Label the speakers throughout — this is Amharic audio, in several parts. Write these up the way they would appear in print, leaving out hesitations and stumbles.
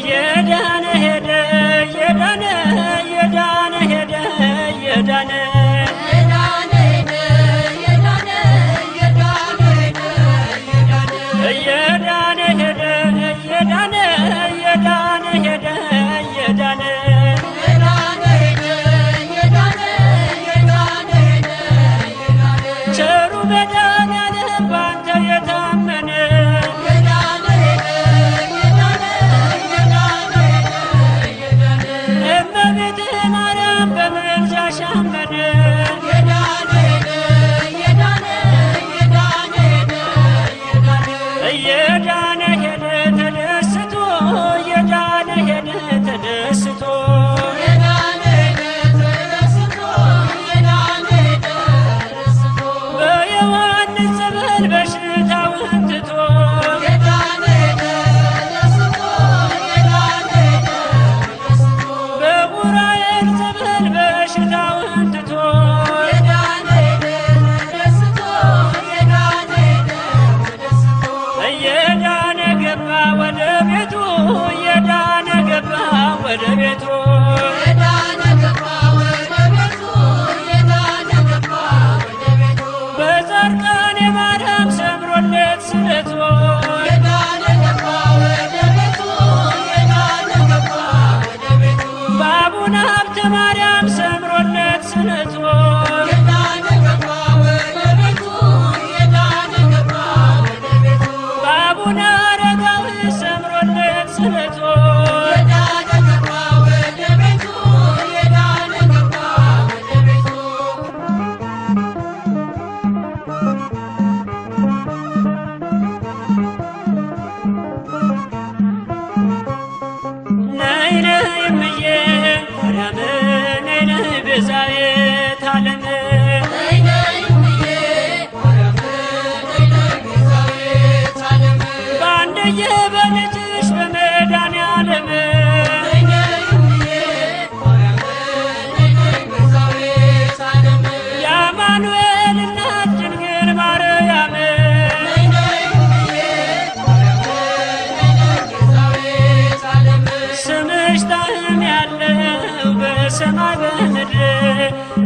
Speaker 1: የዳነ ሄደ የዳነ የዳነ ሄደ የዳነ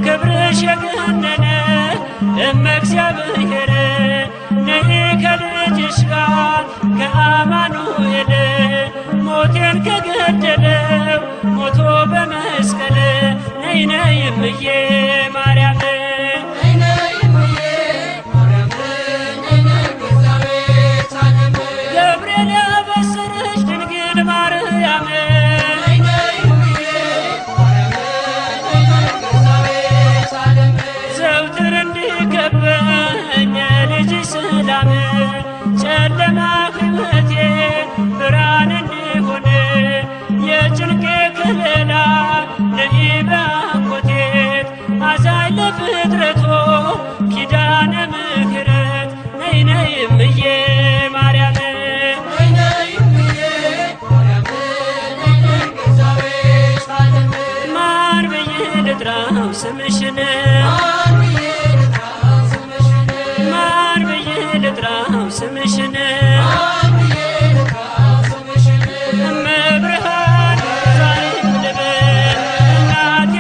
Speaker 1: ክብርሽ የገነነ እግዚአብሔር ነይ ከልጅሽ ጋር ከአማኑኤል ሞቴን ከገደለው ሞቶ በመስቀል ነይ ነይ እምዬ ማርያም ገብርኤል ያበሰረሽ ድንግል ማርያም ጨለማ ሕይወቴ ብርሃን እንዲሆን የጭንቄ ከለላ ነይ በአንኮቴት አዛኝ ለፍጥረቶ ኪዳነ ምሕረት ነይ ነይ እምዬ ማርያም ማር ብዬ ልጥራው ስምሽን ስምሽን እመብርሃን ዛሬም ልበል እናቴ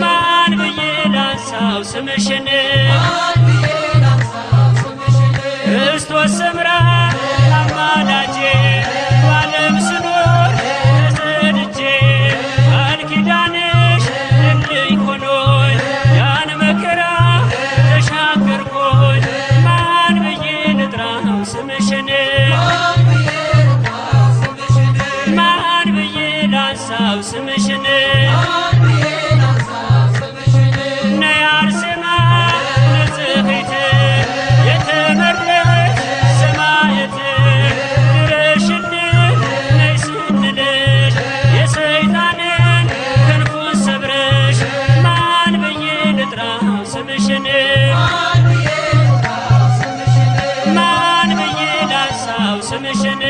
Speaker 1: ማን ብዬ ላንሳው ስምሽን ክርስቶስ ሰምራ አማላጄ በዓለም ስኖር ተሰድጄ ቃል ኪዳንሽ ድልድይ ሆኖኝ ያን መከራ ተሻገርኩኝ። ማን ብዬ ልጥራው ስምሽን ማን ብዬ ላንሳው ስምሽን ነይ አርሴማ ንጽሕት የተመረጥሽ ሰማዕት ድረሽልን ነይ ስንልሽ የሰይጣንን ክንፉን ሰብረሽ ማን ብዬ ልጥራው ስምሽን ማን ብዬ ላንሳው ስምሽን